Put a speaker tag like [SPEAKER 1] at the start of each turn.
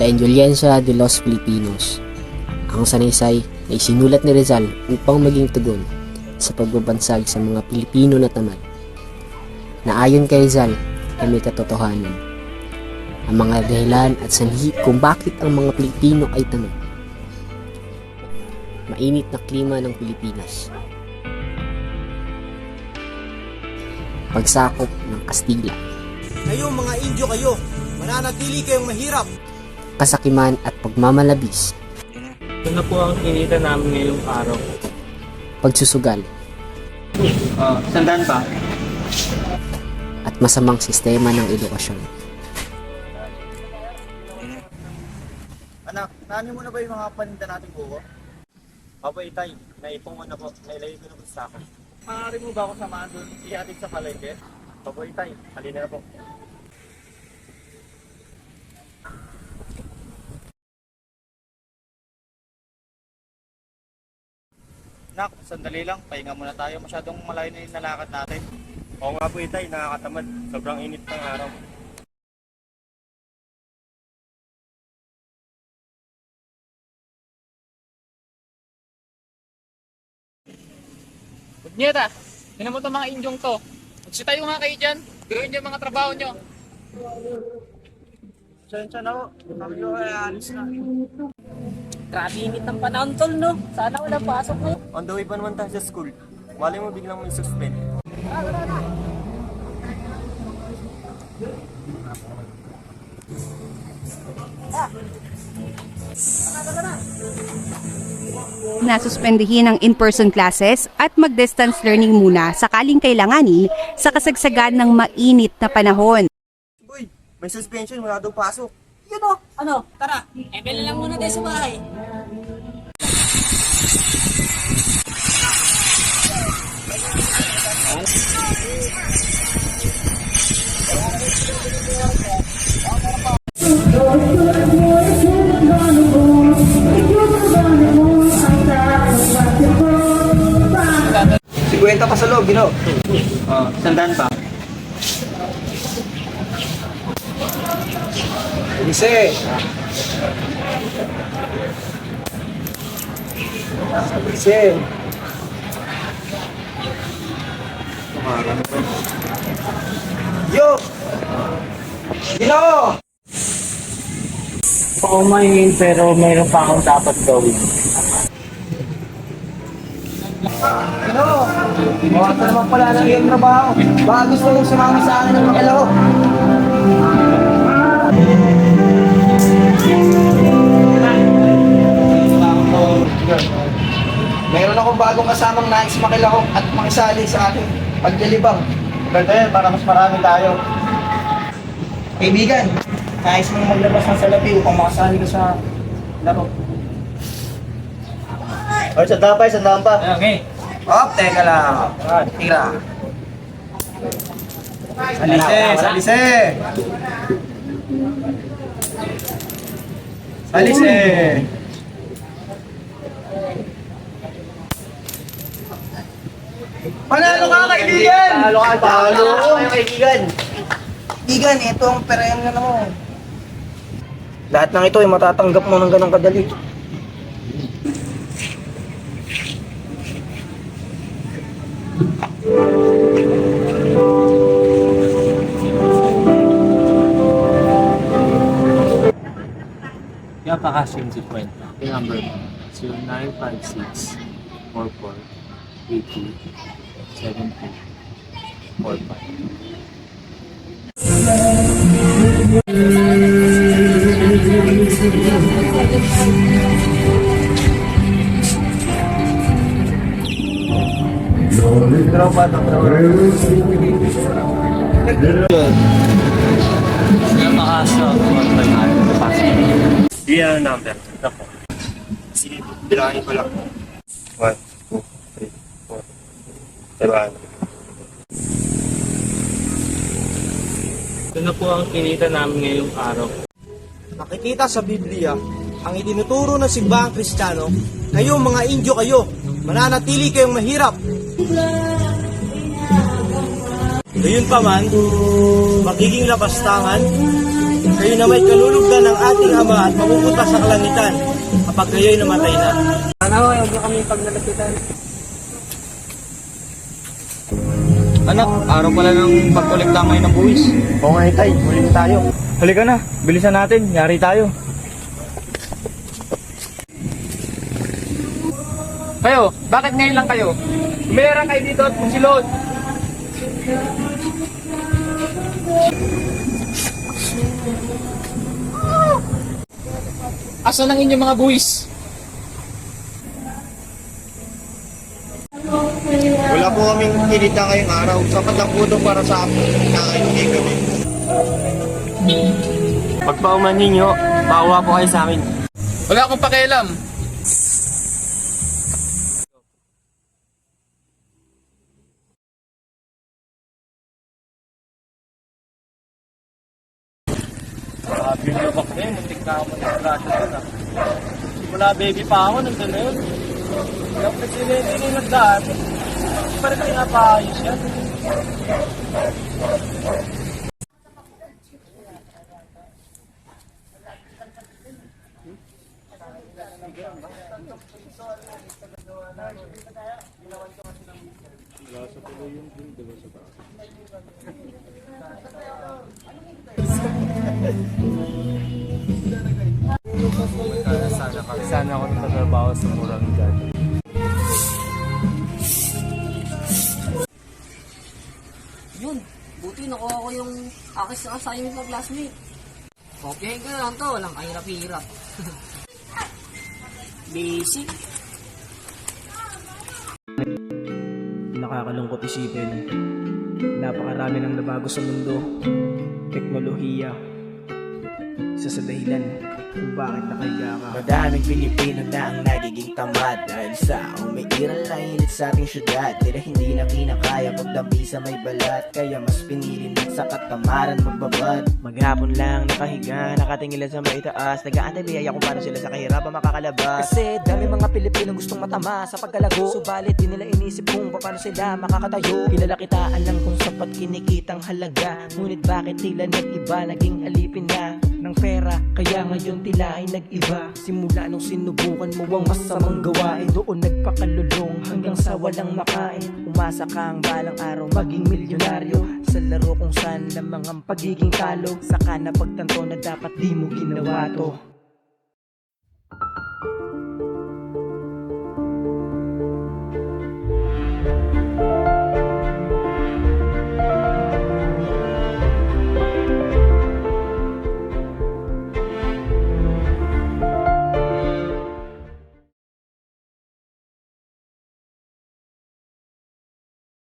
[SPEAKER 1] La Indulgencia de los Filipinos, ang sanaysay na isinulat ni Rizal upang maging tugon sa pagbabansag sa mga Pilipino na tamad, na ayon kay Rizal ay may katotohanan. Ang mga dahilan at sanhi kung bakit ang mga Pilipino ay tamad. Mainit na klima ng Pilipinas, pagsakop ng Kastila,
[SPEAKER 2] Ngayong mga Indio kayo, mananatili kayong mahirap.
[SPEAKER 1] kasakiman at pagmamalabis,
[SPEAKER 3] Ito na po ang kinita namin ngayong araw.
[SPEAKER 1] pagsusugal,
[SPEAKER 3] Sandaan pa?
[SPEAKER 1] at masamang sistema ng edukasyon.
[SPEAKER 2] Anak, nanin mo na ba yung mga paninda natin buko?
[SPEAKER 3] Papa Itay, naipong ko na po. Nailagay ko na po sa akin. Maaari mo ba ako samahan doon? Ihatid sa palengke? Papa Itay, halina na po.
[SPEAKER 2] Nak, sandali lang, pahinga muna tayo. Masyadong malayo na yung nalakad natin.
[SPEAKER 3] Oo nga po Itay, nakakatamad. Sobrang init ng araw.
[SPEAKER 4] Bunyeta, tinan mo itong mga Indyong to. Magsitayo nga kayo dyan. Gawin niyo yung mga trabaho nyo.
[SPEAKER 2] Sensya na ho, kami ko ay alis na.
[SPEAKER 4] Grabe init ng panahon tol, no? Sana wala pasok ngayon.
[SPEAKER 3] On the way pa naman tayo sa school. Malay mo biglang may suspend.
[SPEAKER 5] Nasuspendihin ang in-person classes at mag-distance learning muna sakaling kailanganin sa kasagsagan ng mainit na panahon.
[SPEAKER 3] Uy, may suspension, wala daw pasok.
[SPEAKER 4] Yun o, ano? Tara, ML lang muna tayo sa bahay.
[SPEAKER 2] Kwenta pa sa loob, Gino.
[SPEAKER 3] Sandaan pa?
[SPEAKER 2] Lise! Lise! Yo! Gino!
[SPEAKER 3] Oo maingin pero mayroon pa akong dapat gawin.
[SPEAKER 2] Gino! Baka ka naman pala ng iyong trabaho. Baka gusto mong sumama sa akin ng makilaro. Meron akong bagong kasamang nais makilahok at makisali sa ating pagdilibang.
[SPEAKER 3] Ganda yan, para mas marami tayo.
[SPEAKER 2] Kaibigan, nais mong maglabas ng salapi upang makasali ka sa laro.
[SPEAKER 3] Oy, sandaan pa.
[SPEAKER 4] Okay.
[SPEAKER 2] Oh, teka lang. Tira. Salise, salise. Salise. Panalo ka, kaibigan!
[SPEAKER 3] Talo ka, kaibigan.
[SPEAKER 2] Kaibigan, ito ang premyo na mo. Lahat ng ito ay matatanggap mo ng ganong kadali.
[SPEAKER 3] Kaya pakasyon si Kwenta. Yung number mo, 0956 44 80 70 45. Kaya pakasyon Yan ang number. Ito po. Sige, bilangin ko lang. 1, 2, 3, 4. Diba? Ito na po ang kinita namin ngayong araw.
[SPEAKER 2] Nakikita sa Biblia ang itinuturo ng simbahang Kristiyano, ngayong mga Indio kayo, mananatili kayong mahirap. Gayun pa man, magiging labastangan kayo na may kalulugdan ng ating Ama at mapupunta sa kalangitan kapag kayo'y namatay na.
[SPEAKER 4] Sana ho, huwag niyo kami paglalapitan.
[SPEAKER 3] Anak, araw pala ng pagkolekta ngayon ng buwis. Oo nga, Itay. Huli na tayo. Halika na. Bilisan natin. Yari tayo.
[SPEAKER 4] Kayo, bakit ngayon lang kayo? Umira kayo dito at magsilod. Asan ang inyong mga buwis?
[SPEAKER 3] Wala po kaming kinita ngayong araw. Sapat lang po ito para sa akin. Nakakaintay kami. Pagpauman ninyo, pauwa po kayo sa amin.
[SPEAKER 4] Wala akong pakialam.
[SPEAKER 3] Video box na yun. Muntik na ako mag-graduate doon ah. Simula baby pa ako, nandun na yun. Kaya presidente na yung nagdaan. Hindi pa rin kayo napaayos yan. Sana ako nagtatrabaho sa murang gano'n.
[SPEAKER 1] Yun, buti nakuha ko yung akis na assignment ng classmate. Kopyahin ko na lang to, walang kahirap-hirap. Basic.
[SPEAKER 6] Nakakalungkot isipin. Napakarami nang nabago sa mundo. Teknolohiya. Isa sa dahilan kung bakit nakahiga ka.
[SPEAKER 7] Madaming Pilipino na ang nagiging tamad dahil sa umiiral na init sa ating syudad. Tila hindi na kinakaya pagdampi sa may balat, kaya mas pinili na sa katamaran magbabad.
[SPEAKER 6] Maghapon lang nakahiga, nakatingin lang sa may taas, nag-aantay biyaya kung paano sila sa kahirapan makakalabas. Kasi dami mga Pilipino gustong matama sa pagkalago, subalit di nila inisip kung paano sila makakatayo. Kinalakitaan lang kung sapat kinikitang halaga, ngunit bakit tila nag-iba, naging alipin na ng pera, kaya ngayon tila ay nag-iba. Simula nung sinubukan mo ang masamang gawain, doon nagpakalulong hanggang sa walang makain. Umasa ka ang balang araw maging milyonaryo sa laro kung saan lamang ang pagiging talo. Saka napagtanto na dapat di mo ginawa to.